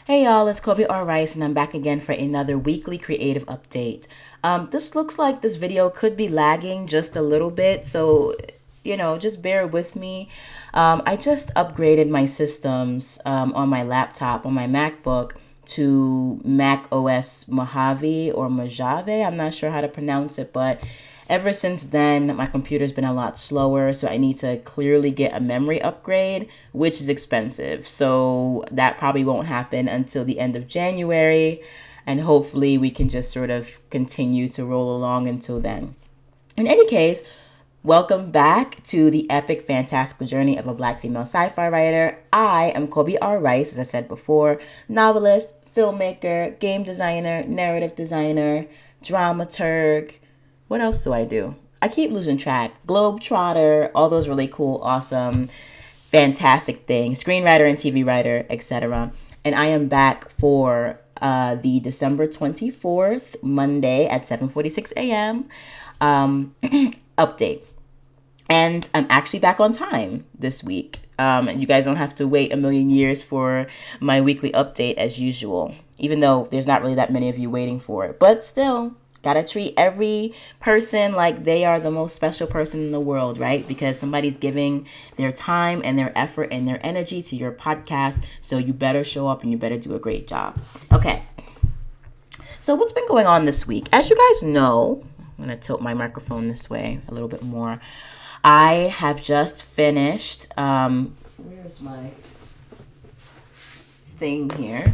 Hey y'all, it's Kobe R. Rice, and I'm back again for another weekly creative update. This looks like this video could be lagging just a little bit, so just bear with me. I just upgraded my systems on my laptop, on my MacBook, to Mac OS Mojave or Mojave. I'm not sure how to pronounce it, but ever since then, my computer's been a lot slower, so I need to clearly get a memory upgrade, which is expensive. So that probably won't happen until the end of January, and hopefully we can just sort of continue to roll along until then. In any case, welcome back to the epic, fantastical journey of a Black female sci-fi writer. I am Kobe R. Rice, as I said before, novelist, filmmaker, game designer, narrative designer, dramaturg. What else do I do? I keep losing track. Globetrotter, all those really cool, awesome, fantastic things. Screenwriter and TV writer, etc. And I am back for the December 24th, Monday at 7:46 a.m. Update. And I'm actually back on time this week. And you guys don't have to wait a million years for my weekly update as usual, even though there's not really that many of you waiting for it. But still, gotta treat every person like they are the most special person in the world, right? Because somebody's giving their time and their effort and their energy to your podcast. So you better show up and you better do a great job. Okay. So what's been going on this week? As you guys know, I'm going to tilt my microphone this way a little bit more. I have just finished, where's my thing here?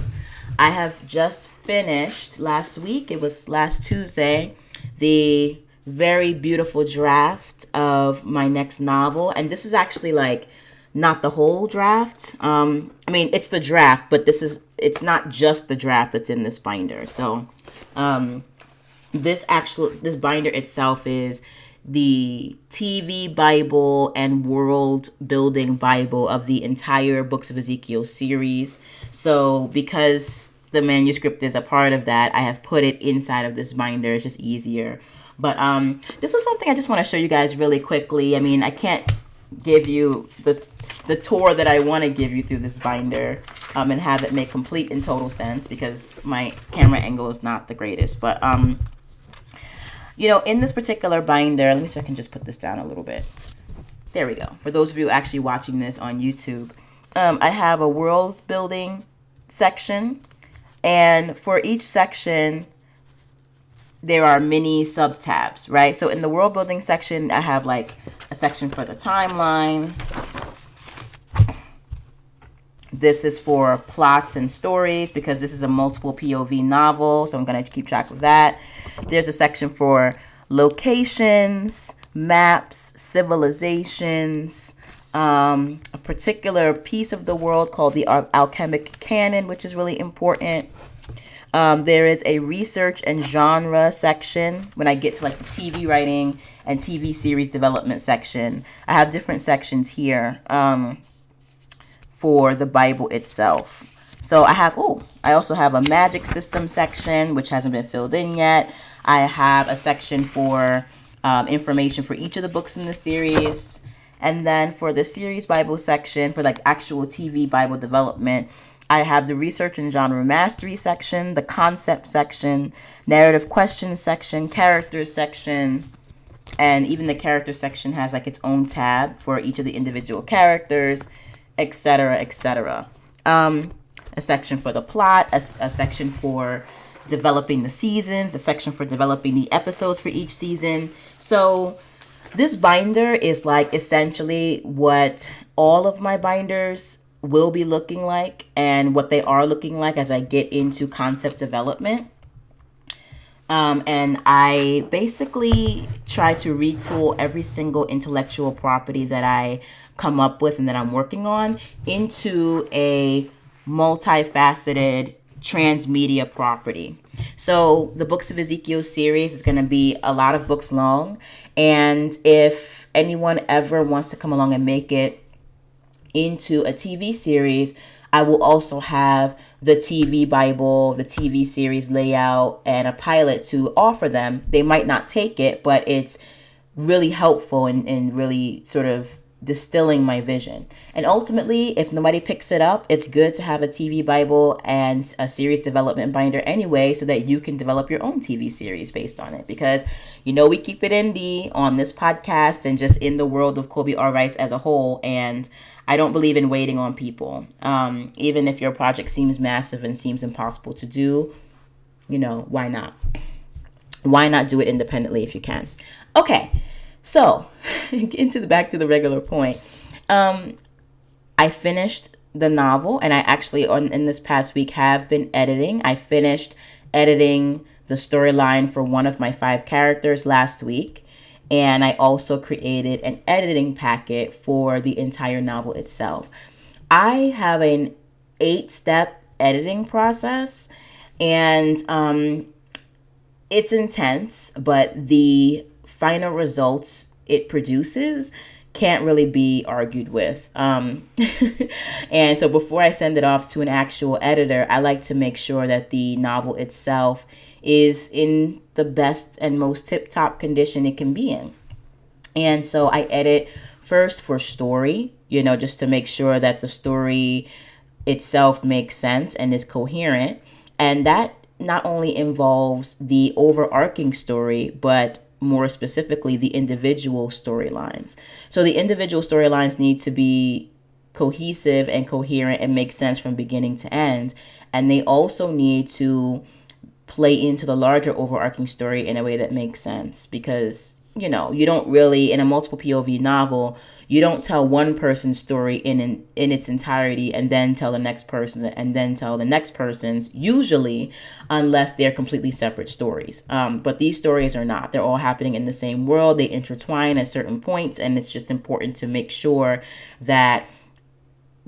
I have just finished last week, it was last Tuesday, the very beautiful draft of my next novel. And this is actually like not the whole draft. It's the draft, but it's not just the draft that's in this binder. So this binder itself is the TV Bible and world building Bible of the entire Books of Ezekiel series. So because the manuscript is a part of that, I have put it inside of this binder. It's just easier. But this is something I just want to show you guys really quickly. I can't give you the tour that I want to give you through this binder and have it make complete and total sense because my camera angle is not the greatest. But in this particular binder, let me see if I can just put this down a little bit. There we go. For those of you actually watching this on YouTube, I have a world building section. And for each section, there are many sub-tabs, right? So in the world building section, I have like a section for the timeline. This is for plots and stories because this is a multiple POV novel, so I'm going to keep track of that. There's a section for locations, maps, civilizations, a particular piece of the world called the alchemic canon, which is really important. There is a research and genre section when I get to like the TV writing and TV series development section. I have different sections here for the Bible itself. So I also have a magic system section, which hasn't been filled in yet. I have a section for information for each of the books in the series. And then for the series Bible section, for like actual TV Bible development, I have the research and genre mastery section, the concept section, narrative questions section, characters section, and even the character section has like its own tab for each of the individual characters, etc., etc. A section for the plot, a section for developing the seasons, a section for developing the episodes for each season. So this binder is like essentially what all of my binders will be looking like and what they are looking like as I get into concept development. And I basically try to retool every single intellectual property that I come up with and that I'm working on into a multifaceted transmedia property. So the Books of Ezekiel series is going to be a lot of books long. And if anyone ever wants to come along and make it into a TV series, I will also have the TV Bible, the TV series layout, and a pilot to offer them. They might not take it, but it's really helpful and really sort of distilling my vision. And ultimately, if nobody picks it up, it's good to have a TV Bible and a series development binder anyway, so that you can develop your own TV series based on it. Because, we keep it indie on this podcast and just in the world of Kobe R. Rice as a whole. And I don't believe in waiting on people. Even if your project seems massive and seems impossible to do, why not? Why not do it independently if you can? Okay. So, back to the regular point. I finished the novel, and I actually, in this past week, have been editing. I finished editing the storyline for one of my 5 characters last week, and I also created an editing packet for the entire novel itself. I have an 8-step editing process, and it's intense, but the final results it produces can't really be argued with. And so before I send it off to an actual editor, I like to make sure that the novel itself is in the best and most tip-top condition it can be in. And so I edit first for story, just to make sure that the story itself makes sense and is coherent. And that not only involves the overarching story, but more specifically, the individual storylines. So the individual storylines need to be cohesive and coherent and make sense from beginning to end. And they also need to play into the larger overarching story in a way that makes sense. Because, you don't really, in a multiple POV novel, you don't tell one person's story in its entirety and then tell the next person and then tell the next person's, usually, unless they're completely separate stories. But these stories are not. They're all happening in the same world. They intertwine at certain points, and it's just important to make sure that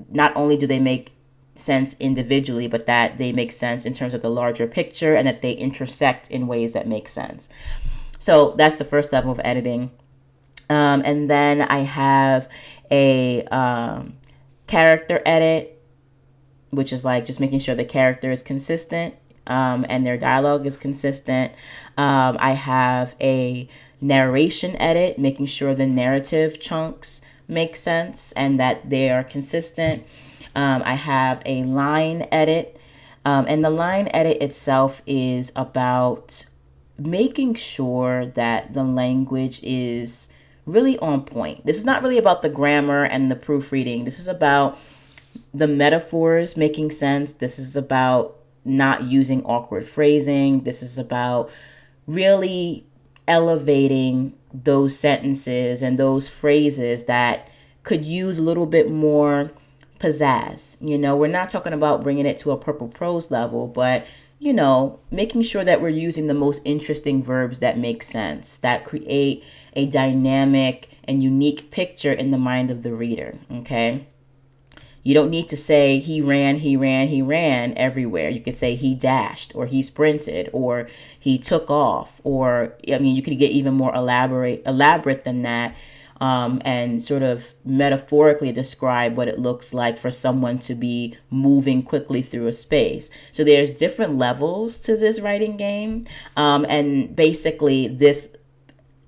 not only do they make sense individually, but that they make sense in terms of the larger picture and that they intersect in ways that make sense. So that's the first level of editing. And then I have a character edit, which is like just making sure the character is consistent and their dialogue is consistent. I have a narration edit, making sure the narrative chunks make sense and that they are consistent. I have a line edit, and the line edit itself is about making sure that the language is really on point. This is not really about the grammar and the proofreading. This is about the metaphors making sense. This is about not using awkward phrasing. This is about really elevating those sentences and those phrases that could use a little bit more pizzazz. We're not talking about bringing it to a purple prose level, but making sure that we're using the most interesting verbs that make sense, that create a dynamic and unique picture in the mind of the reader, okay? You don't need to say he ran everywhere. You could say he dashed, or he sprinted, or he took off, or, you could get even more elaborate than that, and sort of metaphorically describe what it looks like for someone to be moving quickly through a space. So there's different levels to this writing game. And basically this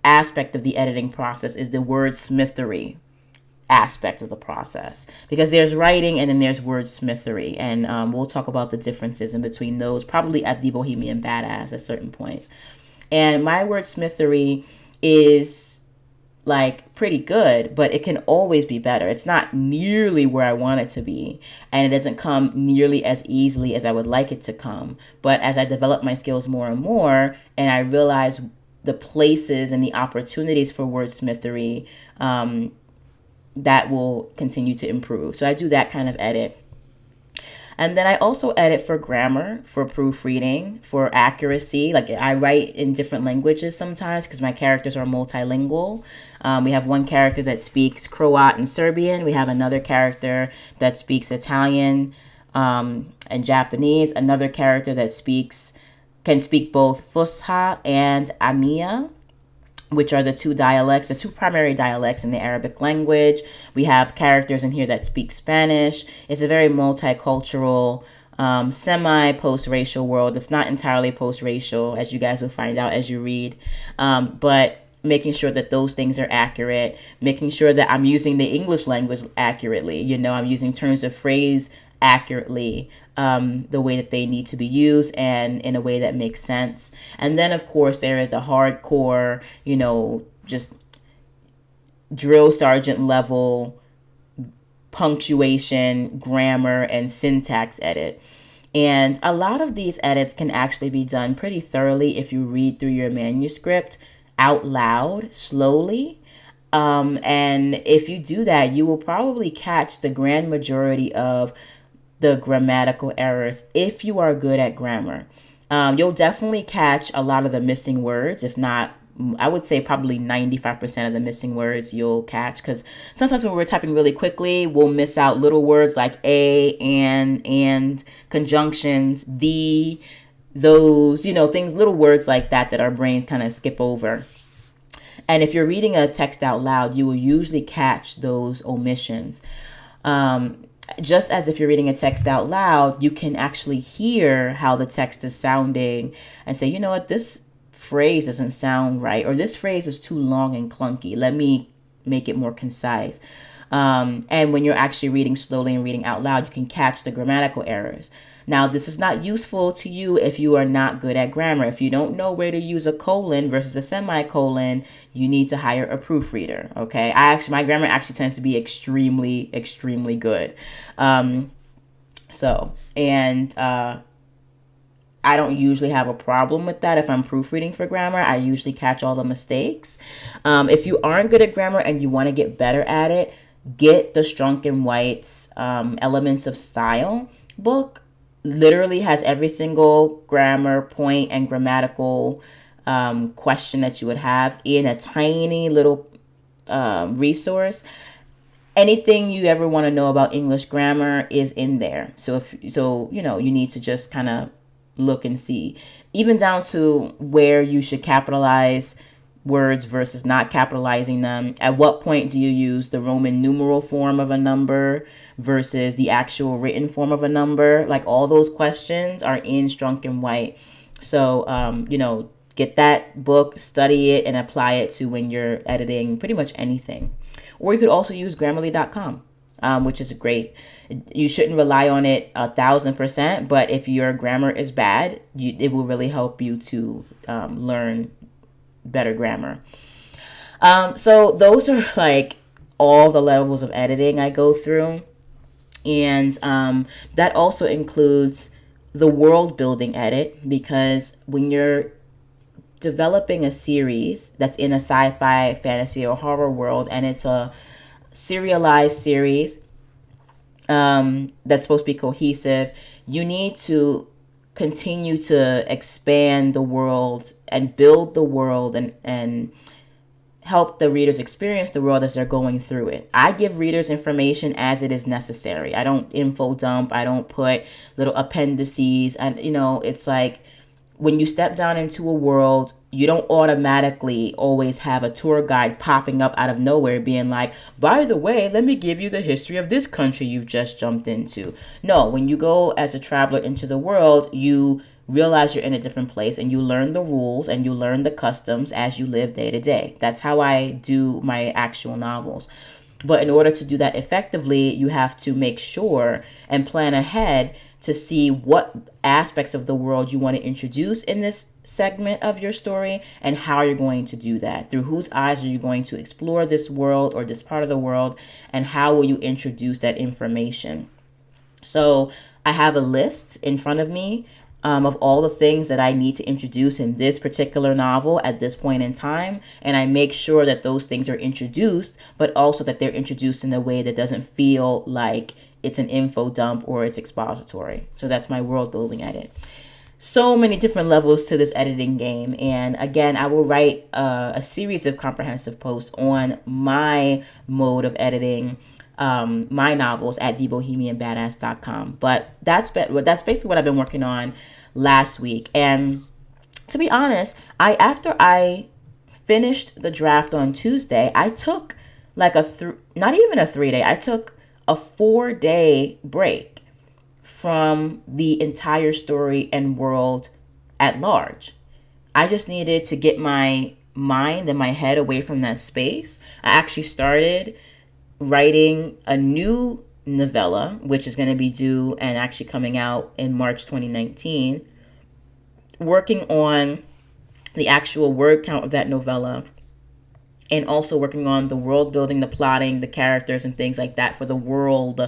aspect of the editing process is the wordsmithery aspect of the process, because there's writing and then there's wordsmithery, and we'll talk about the differences in between those probably at the Bohemian Badass at certain points. And my wordsmithery is like pretty good, but it can always be better. It's not nearly where I want it to be, and it doesn't come nearly as easily as I would like it to come. But as I develop my skills more and more, and I realize the places and the opportunities for wordsmithery, that will continue to improve. So I do that kind of edit. And then I also edit for grammar, for proofreading, for accuracy. Like I write in different languages sometimes because my characters are multilingual. We have one character that speaks Croat and Serbian. We have another character that speaks Italian and Japanese. Another character that can speak both Fusha and Amiya, which are the two primary dialects in the Arabic language. We have characters in here that speak Spanish. It's a very multicultural, semi-post-racial world. It's not entirely post-racial, as you guys will find out as you read. But making sure that those things are accurate, making sure that I'm using the English language accurately. I'm using turns of phrase accurately, the way that they need to be used and in a way that makes sense. And then, of course, there is the hardcore, just drill sergeant level punctuation, grammar, and syntax edit. And a lot of these edits can actually be done pretty thoroughly if you read through your manuscript out loud, slowly. And if you do that, you will probably catch the grand majority of the grammatical errors if you are good at grammar. You'll definitely catch a lot of the missing words, if not, I would say probably 95% of the missing words you'll catch, because sometimes when we're typing really quickly, we'll miss out little words like a, and, conjunctions, the, those, things, little words like that our brains kind of skip over. And if you're reading a text out loud, you will usually catch those omissions. Just as if you're reading a text out loud, you can actually hear how the text is sounding and say, you know what, this phrase doesn't sound right, or this phrase is too long and clunky. Let me make it more concise. And when you're actually reading slowly and reading out loud, you can catch the grammatical errors. Now, this is not useful to you if you are not good at grammar. If you don't know where to use a colon versus a semicolon, you need to hire a proofreader. Okay, my grammar actually tends to be extremely, extremely good. I don't usually have a problem with that if I'm proofreading for grammar. I usually catch all the mistakes. If you aren't good at grammar and you want to get better at it, get the Strunk and White's Elements of Style book. Literally has every single grammar point and grammatical question that you would have in a tiny little resource. Anything you ever want to know about English grammar is in there. So you need to just kind of look and see, even down to where you should capitalize words versus not capitalizing them. At what point do you use the Roman numeral form of a number versus the actual written form of a number? Like, all those questions are in Strunk and White. So, get that book, study it, and apply it to when you're editing pretty much anything. Or you could also use Grammarly.com, which is great. You shouldn't rely on it 1,000%, but if your grammar is bad, it will really help you to learn better grammar. So those are like all the levels of editing I go through. And that also includes the world building edit, because when you're developing a series that's in a sci-fi, fantasy, or horror world, and it's a serialized series that's supposed to be cohesive, you need to continue to expand the world and build the world and help the readers experience the world as they're going through it. I give readers information as it is necessary. I don't info dump. I don't put little appendices. And, it's like, when you step down into a world, you don't automatically always have a tour guide popping up out of nowhere being like, by the way, let me give you the history of this country you've just jumped into. No, when you go as a traveler into the world, you realize you're in a different place and you learn the rules and you learn the customs as you live day to day. That's how I do my actual novels. But in order to do that effectively, you have to make sure and plan ahead to see what aspects of the world you want to introduce in this segment of your story and how you're going to do that. Through whose eyes are you going to explore this world or this part of the world, and how will you introduce that information? So I have a list in front of me of all the things that I need to introduce in this particular novel at this point in time. And I make sure that those things are introduced, but also that they're introduced in a way that doesn't feel like it's an info dump or it's expository. So that's my world building edit. So many different levels to this editing game. And again, I will write a series of comprehensive posts on my mode of editing my novels at thebohemianbadass.com. But that's basically what I've been working on last week. And to be honest, after I finished the draft on Tuesday, I took like not even a 3-day, I took a 4-day break from the entire story and world at large. I just needed to get my mind and my head away from that space, I actually started writing a new novella, which is going to be due and actually coming out in March 2019, working on the actual word count of that novella, and also working on the world building, the plotting, the characters, and things like that for the world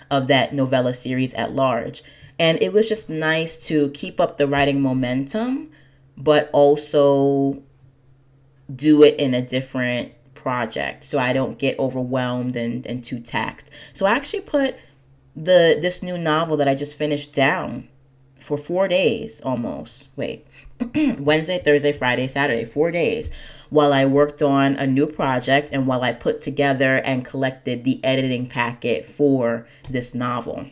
of that novella series at large. And it was just nice to keep up the writing momentum, but also do it in a different project so I don't get overwhelmed and too taxed. So I actually put this new novel that I just finished down for 4 days almost. Wait, Wednesday, Thursday, Friday, Saturday, 4 days, while I worked on a new project and while I put together and collected the editing packet for this novel.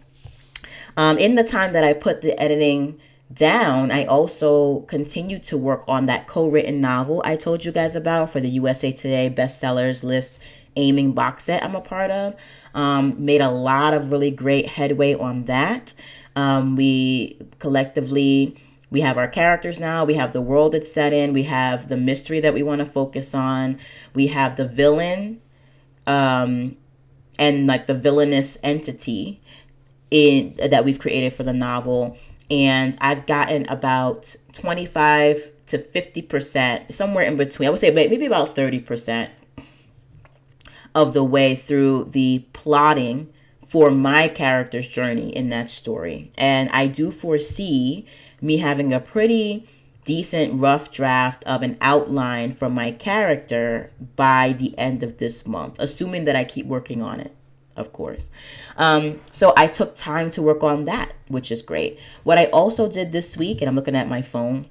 In the time that I put the editing down, I also continued to work on that co-written novel I told you guys about for the USA Today bestsellers list aiming box set I'm a part of. Made a lot of really great headway on that. We collectively, we have our characters now. We have the world it's set in. We have the mystery that we want to focus on. We have the villain, and like the villainous entity that we've created for the novel. And I've gotten about 25 to 50%, somewhere in between. I would say maybe about 30% of the way through the plotting for my character's journey in that story. And I do foresee me having a pretty decent rough draft of an outline for my character by the end of this month, assuming that I keep working on it, of course. So I took time to work on that, which is great. What I also did this week, and I'm looking at my phone,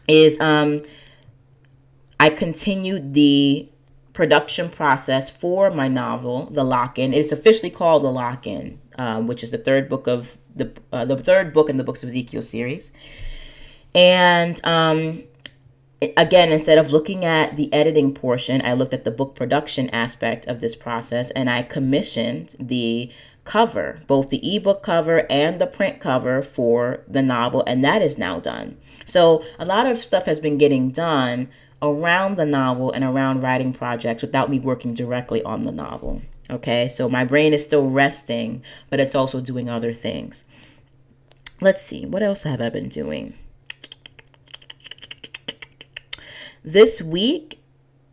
is I continued the production process for my novel, The Lock-In. It's officially called The Lock-In, which is the third book of the third book in the Books of Ezekiel series. And again, instead of looking at the editing portion, I looked at the book production aspect of this process, and I commissioned the cover, both the ebook cover and the print cover for the novel, and that is now done. So a lot of stuff has been getting done around the novel and around writing projects without me working directly on the novel. Okay, so my brain is still resting, but it's also doing other things. Let's see, what else have I been doing? This week,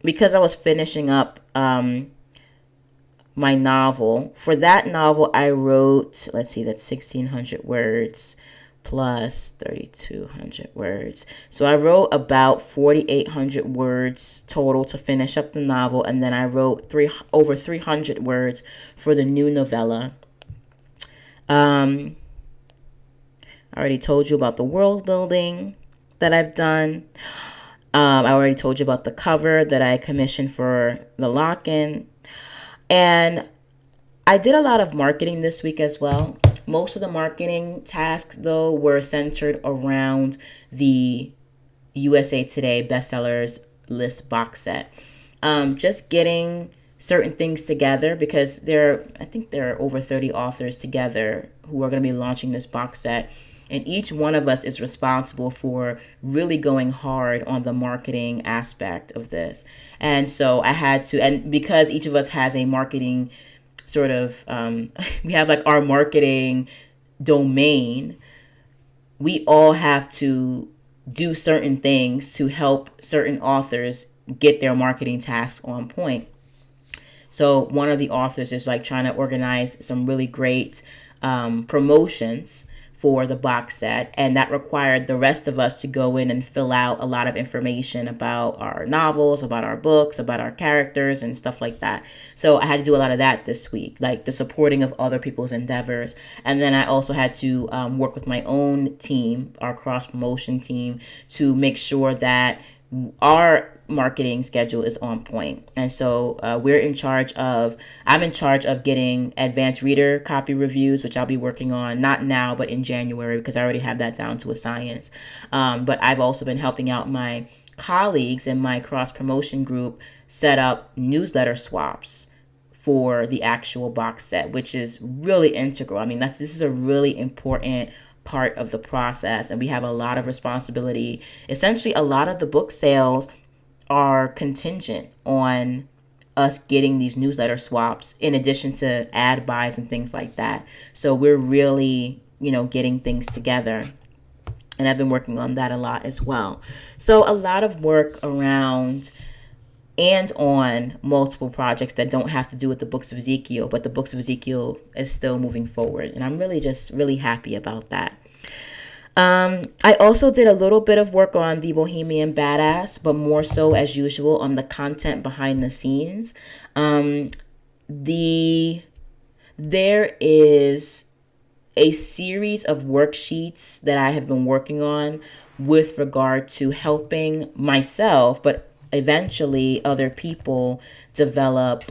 because I was finishing up my novel, for that novel I wrote, let's see, that's 1,600 words plus 3,200 words. So I wrote about 4,800 words total to finish up the novel, and then I wrote over 300 words for the new novella. I already told you about the world building that I've done. I already told you about the cover that I commissioned for The Lock-In. And I did a lot of marketing this week as well. Most of the marketing tasks, though, were centered around the USA Today bestsellers list box set. Just getting certain things together, because I think there are over 30 authors together who are going to be launching this box set. And each one of us is responsible for really going hard on the marketing aspect of this. And so I had to, and because each of us has a marketing sort of, we have like our marketing domain, we all have to do certain things to help certain authors get their marketing tasks on point. So one of the authors is like trying to organize some really great promotions for the box set, and that required the rest of us to go in and fill out a lot of information about our novels, about our books, about our characters and stuff like that. So I had to do a lot of that this week, like the supporting of other people's endeavors. And then I also had to work with my own team, our cross promotion team, to make sure that our marketing schedule is on point. And so I'm in charge of getting advanced reader copy reviews, which I'll be working on, not now, but in January, because I already have that down to a science. But I've also been helping out my colleagues in my cross promotion group set up newsletter swaps for the actual box set, which is really integral. I mean, this is a really important part of the process, and we have a lot of responsibility. Essentially, a lot of the book sales are contingent on us getting these newsletter swaps in addition to ad buys and things like that. So we're really, getting things together. And I've been working on that a lot as well. So a lot of work around and on multiple projects that don't have to do with the books of Ezekiel, but the books of Ezekiel is still moving forward. And I'm really happy about that. I also did a little bit of work on the Bohemian Badass, but more so as usual on the content behind the scenes. There is a series of worksheets that I have been working on with regard to helping myself, but eventually other people develop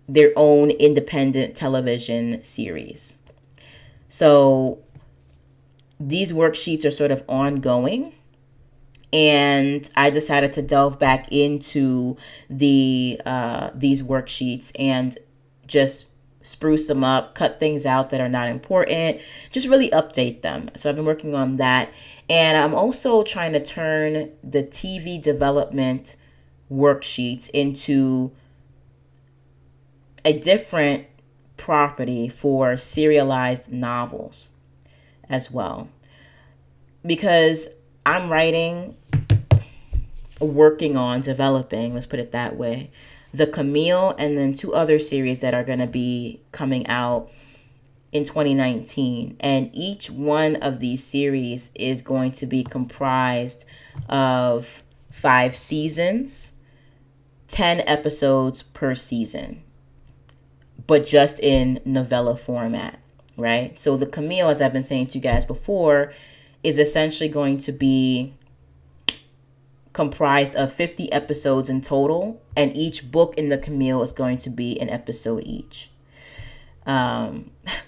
their own independent television series. So these worksheets are sort of ongoing, and I decided to delve back into these worksheets and just spruce them up, cut things out that are not important, just really update them. So I've been working on that. And I'm also trying to turn the TV development worksheets into a different property for serialized novels as well. Because I'm working on developing, let's put it that way, The Camille, and then 2 other series that are going to be coming out in 2019. And each one of these series is going to be comprised of 5 seasons, 10 episodes per season, but just in novella format, right? So The Camille, as I've been saying to you guys before, is essentially going to be comprised of 50 episodes in total, and each book in The Camille is going to be an episode each,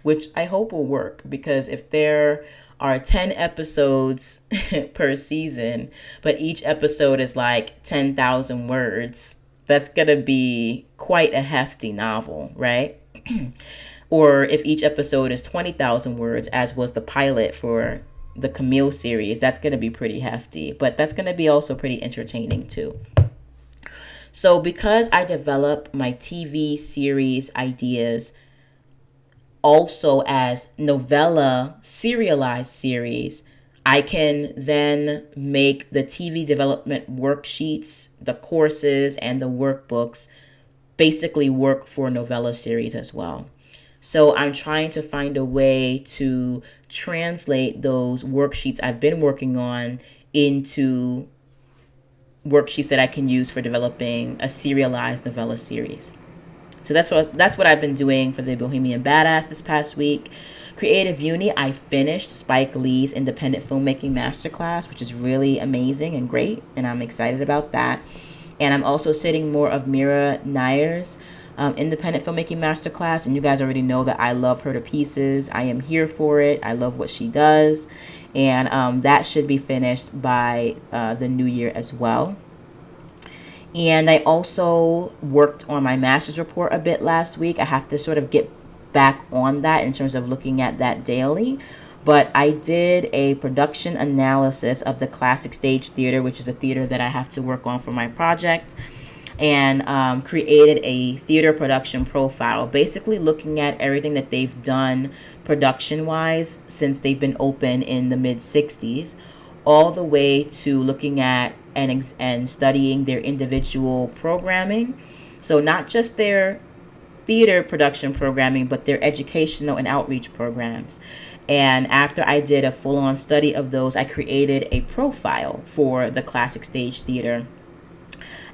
which I hope will work, because if there are 10 episodes per season, but each episode is like 10,000 words, that's going to be quite a hefty novel, right? Or if each episode is 20,000 words, as was the pilot for the Camille series, that's going to be pretty hefty, but that's going to be also pretty entertaining too. So because I develop my TV series ideas also as novella serialized series, I can then make the TV development worksheets, the courses, and the workbooks basically work for novella series as well. So I'm trying to find a way to translate those worksheets I've been working on into worksheets that I can use for developing a serialized novella series. So that's what I've been doing for the Bohemian Badass this past week. Creative Uni, I finished Spike Lee's independent filmmaking masterclass, which is really amazing and great, and I'm excited about that. And I'm also sitting more of Mira Nair's independent filmmaking masterclass, and you guys already know that I love her to pieces. I am here for it. I love what she does, and that should be finished by the new year as well. And I also worked on my master's report a bit last week. I have to sort of get back on that in terms of looking at that daily. But I did a production analysis of the Classic Stage Theater, which is a theater that I have to work on for my project, and created a theater production profile, basically looking at everything that they've done production-wise since they've been open in the mid-60s, all the way to looking at and studying their individual programming. So not just their theater production programming, but their educational and outreach programs. And after I did a full-on study of those, I created a profile for the Classic Stage Theater.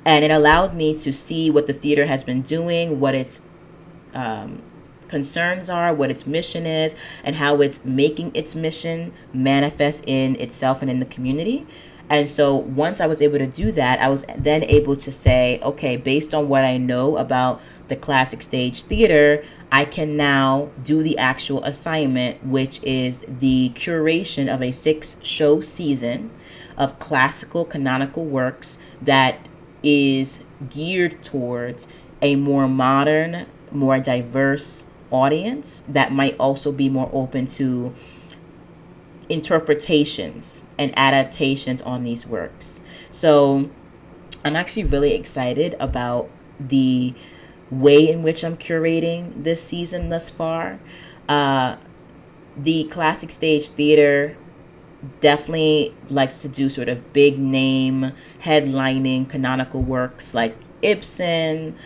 And it allowed me to see what the theater has been doing, what its concerns are, what its mission is, and how it's making its mission manifest in itself and in the community. And so once I was able to do that, I was then able to say, okay, based on what I know about the Classic Stage Theater, I can now do the actual assignment, which is the curation of a 6-show season of classical canonical works that is geared towards a more modern, more diverse audience that might also be more open to interpretations and adaptations on these works. So I'm actually really excited about the way in which I'm curating this season thus far. Uh, the classic stage theater definitely likes to do sort of big name headlining canonical works like Ibsen,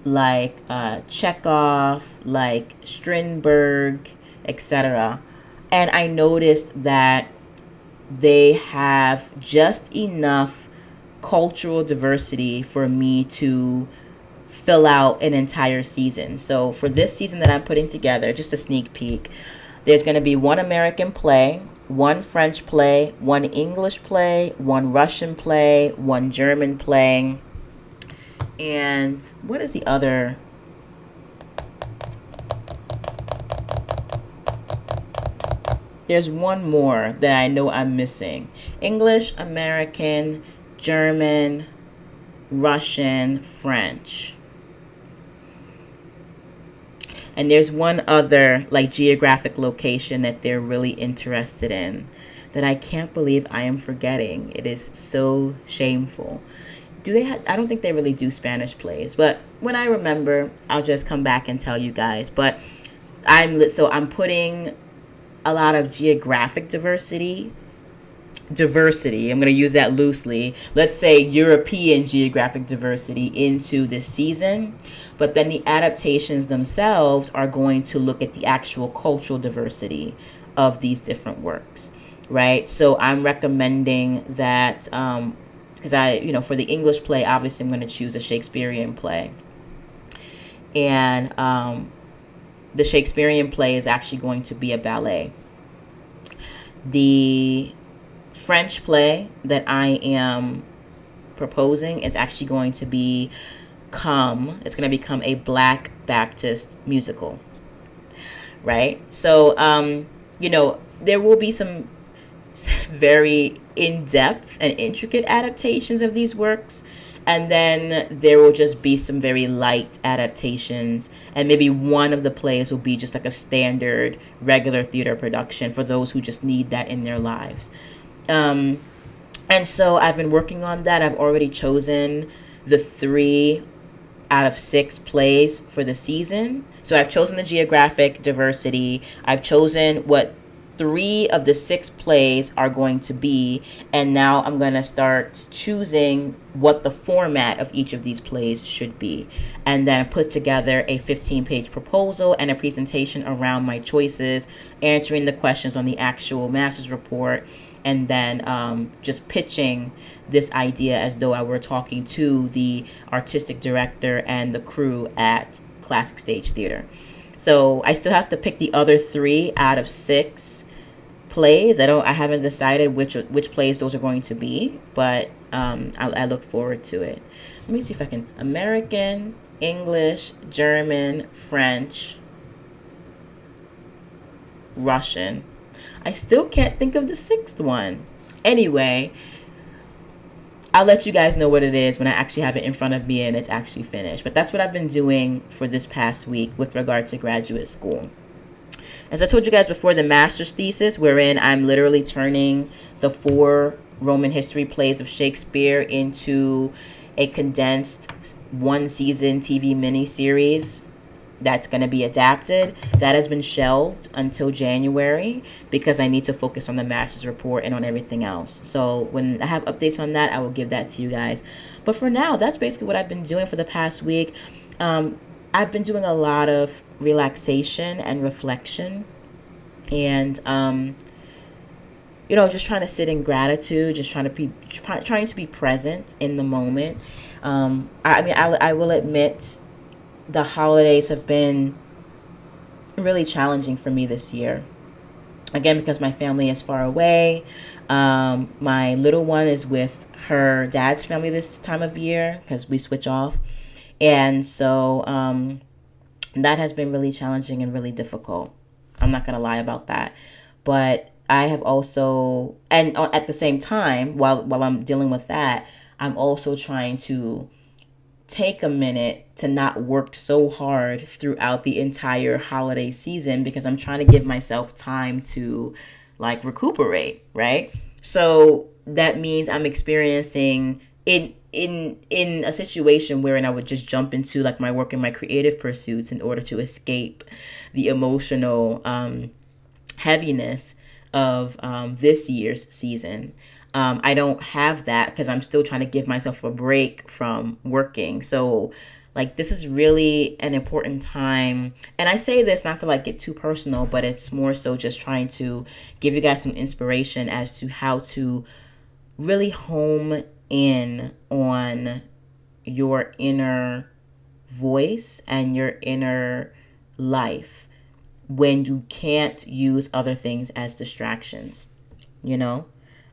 like Chekhov, like Strindberg, etc. And I noticed that they have just enough cultural diversity for me to fill out an entire season. So for this season that I'm putting together, just a sneak peek, there's going to be one American play, one French play, one English play, one Russian play, one German play, and what is the other? There's one more that I know I'm missing. English, American, German, Russian, French. And there's one other like geographic location that they're really interested in that I can't believe I am forgetting. It is so shameful. Do they I don't think they really do Spanish plays, but when I remember, I'll just come back and tell you guys. But I'm putting a lot of geographic diversity, I'm going to use that loosely, let's say European geographic diversity into this season, but then the adaptations themselves are going to look at the actual cultural diversity of these different works, right? So I'm recommending that because for the English play, obviously I'm going to choose a Shakespearean play, and the Shakespearean play is actually going to be a ballet. The French play that I am proposing is actually going to it's going to become a Black Baptist musical, right? So, there will be some very in-depth and intricate adaptations of these works, and then there will just be some very light adaptations, and maybe one of the plays will be just like a standard regular theater production for those who just need that in their lives. And so I've been working on that. I've already chosen the 3 out of 6 plays for the season. So I've chosen the geographic diversity. I've chosen what 3 of the 6 plays are going to be. And now I'm going to start choosing what the format of each of these plays should be. And then put together a 15-page proposal and a presentation around my choices, answering the questions on the actual master's report, and then just pitching this idea as though I were talking to the artistic director and the crew at Classic Stage Theater. So I still have to pick the other 3 out of 6 plays. I haven't decided which plays those are going to be, but I look forward to it. Let me see if I can. American, English, German, French, Russian. I still can't think of the 6th one. Anyway, I'll let you guys know what it is when I actually have it in front of me and it's actually finished. But that's what I've been doing for this past week with regard to graduate school. As I told you guys before, the master's thesis, wherein I'm literally turning the 4 Roman history plays of Shakespeare into a condensed 1-season TV miniseries that's going to be adapted, that has been shelved until January because I need to focus on the master's report and on everything else. So when I have updates on that, I will give that to you guys. But for now, that's basically what I've been doing for the past week. I've been doing a lot of relaxation and reflection, and just trying to sit in gratitude, just trying to be present in the moment. I will admit, the holidays have been really challenging for me this year. Again, because my family is far away. My little one is with her dad's family this time of year because we switch off. And so that has been really challenging and really difficult. I'm not going to lie about that. But I have also, and at the same time, while I'm dealing with that, I'm also trying to take a minute to not work so hard throughout the entire holiday season because I'm trying to give myself time to recuperate, right? So that means I'm experiencing it in a situation wherein I would just jump into like my work and my creative pursuits in order to escape the emotional heaviness of this year's season. I don't have that because I'm still trying to give myself a break from working. So like this is really an important time. And I say this not to like get too personal, but it's more so just trying to give you guys some inspiration as to how to really home in on your inner voice and your inner life when you can't use other things as distractions, you know?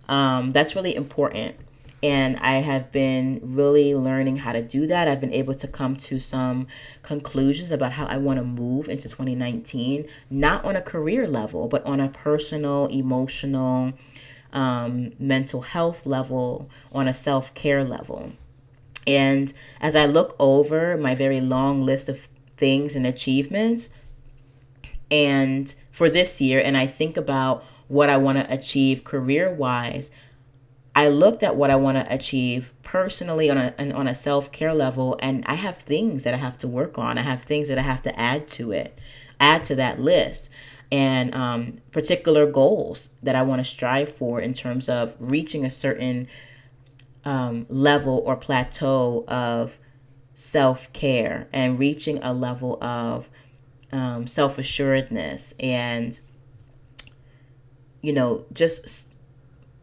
That's really important. And I have been really learning how to do that. I've been able to come to some conclusions about how I want to move into 2019, not on a career level, but on a personal, emotional, mental health level, on a self-care level. And as I look over my very long list of things and achievements, and for this year, and I think about what I want to achieve career-wise, I looked at what I want to achieve personally on a self-care level, and I have things that I have to work on. I have things that I have to add to that list, and particular goals that I want to strive for in terms of reaching a certain level or plateau of self-care and reaching a level of self-assuredness and, just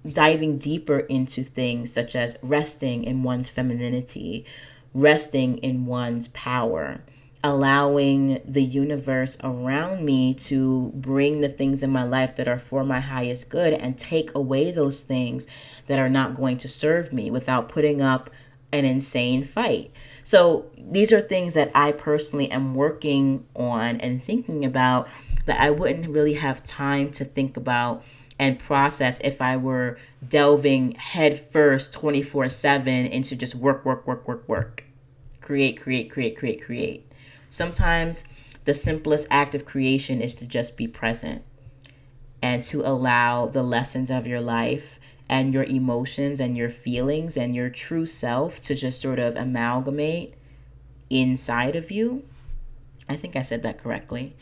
diving deeper into things such as resting in one's femininity, resting in one's power, allowing the universe around me to bring the things in my life that are for my highest good and take away those things that are not going to serve me without putting up an insane fight. So these are things that I personally am working on and thinking about that I wouldn't really have time to think about and process if I were delving head first 24/7 into just work, create. Sometimes the simplest act of creation is to just be present and to allow the lessons of your life and your emotions and your feelings and your true self to just sort of amalgamate inside of you. I think I said that correctly.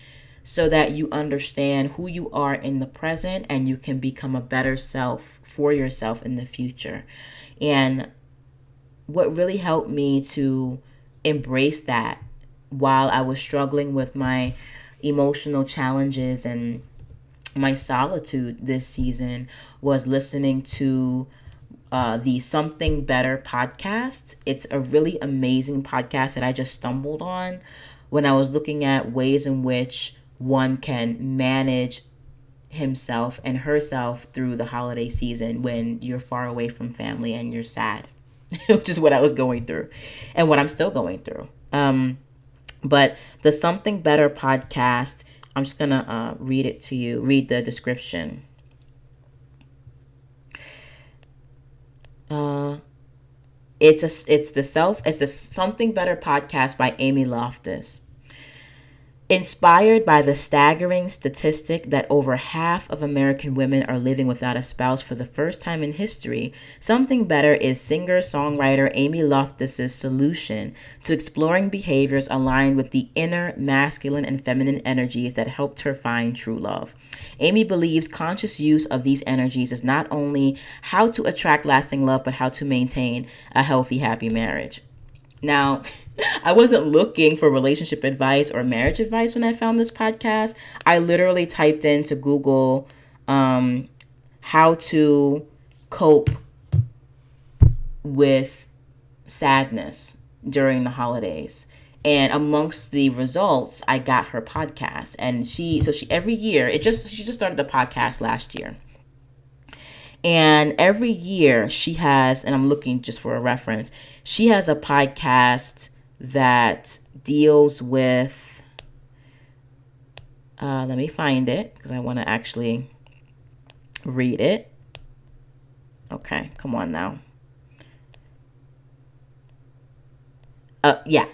So that you understand who you are in the present and you can become a better self for yourself in the future. And what really helped me to embrace that while I was struggling with my emotional challenges and my solitude this season was listening to the Something Better podcast. It's a really amazing podcast that I just stumbled on when I was looking at ways in which one can manage himself and herself through the holiday season when you're far away from family and you're sad, which is what I was going through and what I'm still going through. But the Something Better podcast, I'm just going to read it to you, read the description. It's the Something Better podcast by Amy Loftus. Inspired by the staggering statistic that over half of American women are living without a spouse for the first time in history, Something Better is singer-songwriter Amy Loftus's solution to exploring behaviors aligned with the inner masculine and feminine energies that helped her find true love. Amy believes conscious use of these energies is not only how to attract lasting love, but how to maintain a healthy, happy marriage. Now, I wasn't looking for relationship advice or marriage advice when I found this podcast. I literally typed into Google how to cope with sadness during the holidays. And amongst the results, I got her podcast. And she every year, she just started the podcast last year. And every year she has, and I'm looking just for a reference, she has a podcast that deals with, let me find it because I want to actually read it. Okay, come on now.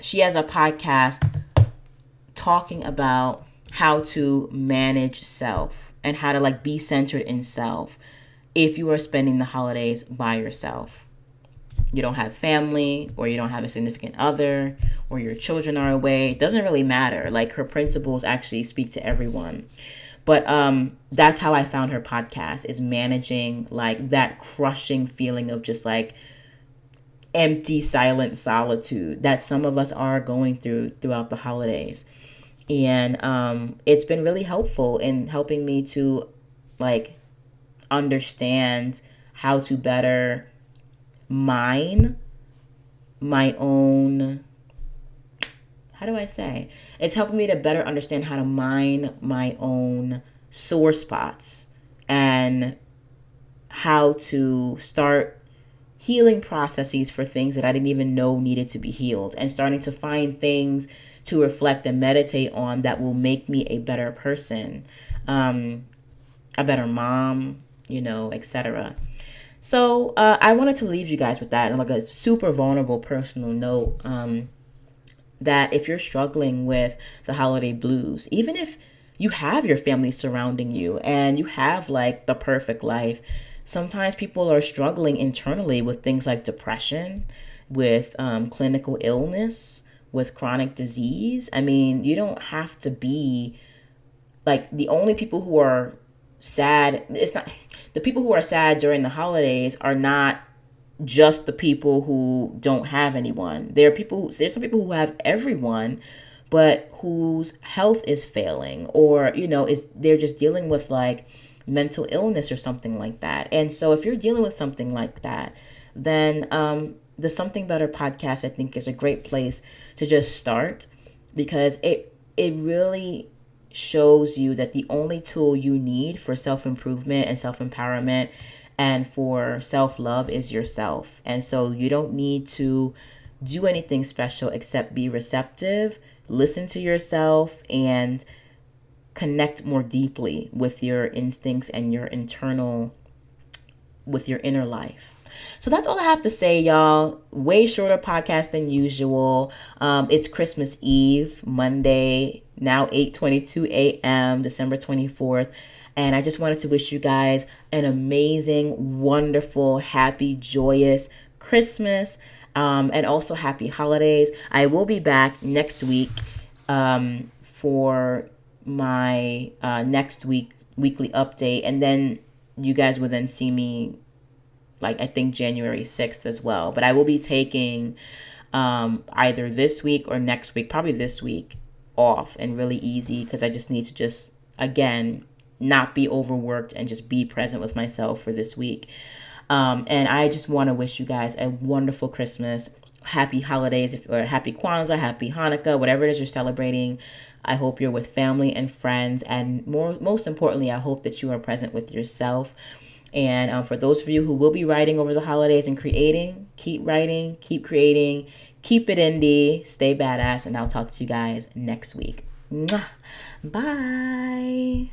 She has a podcast talking about how to manage self and how to be centered in self if you are spending the holidays by yourself. you don't have family, or you don't have a significant other, or your children are away. It doesn't really matter. Like, her principles actually speak to everyone. But that's how I found her podcast, is managing like that crushing feeling of just like empty, silent solitude that some of us are going throughout the holidays. And it's been really helpful in helping me to like understand how to better mine my own, how do I say? It's helping me to better understand how to mine my own sore spots, and how to start healing processes for things that I didn't even know needed to be healed, and starting to find things to reflect and meditate on that will make me a better person, a better mom, etc. So I wanted to leave you guys with that, and like a super vulnerable personal note, that if you're struggling with the holiday blues, even if you have your family surrounding you and you have like the perfect life, sometimes people are struggling internally with things like depression, with clinical illness, with chronic disease. I mean, you don't have to be like the only people who are sad. It's not the people who are sad during the holidays are not just the people who don't have anyone. There's some people who have everyone, but whose health is failing, or they're just dealing with like mental illness or something like that. And so if you're dealing with something like that, then the Something Better podcast, I think, is a great place to just start, because it really shows you that the only tool you need for self-improvement and self-empowerment and for self-love is yourself. And so you don't need to do anything special except be receptive, listen to yourself, and connect more deeply with your instincts and with your inner life. So that's all I have to say, y'all. Way shorter podcast than usual. It's Christmas Eve, Monday, now 8:22 a.m., December 24th. And I just wanted to wish you guys an amazing, wonderful, happy, joyous Christmas, and also happy holidays. I will be back next week for my next weekly update. And then you guys will then see me, like, I think January 6th as well. But I will be taking either this week or next week, probably this week, off, and really easy, because I just need to again, not be overworked and just be present with myself for this week. And I just want to wish you guys a wonderful Christmas, happy holidays, or happy Kwanzaa, happy Hanukkah, whatever it is you're celebrating. I hope you're with family and friends, and most importantly, I hope that you are present with yourself. And for those of you who will be writing over the holidays and creating, keep writing, keep creating, keep it indie, stay badass, and I'll talk to you guys next week. Mwah. Bye.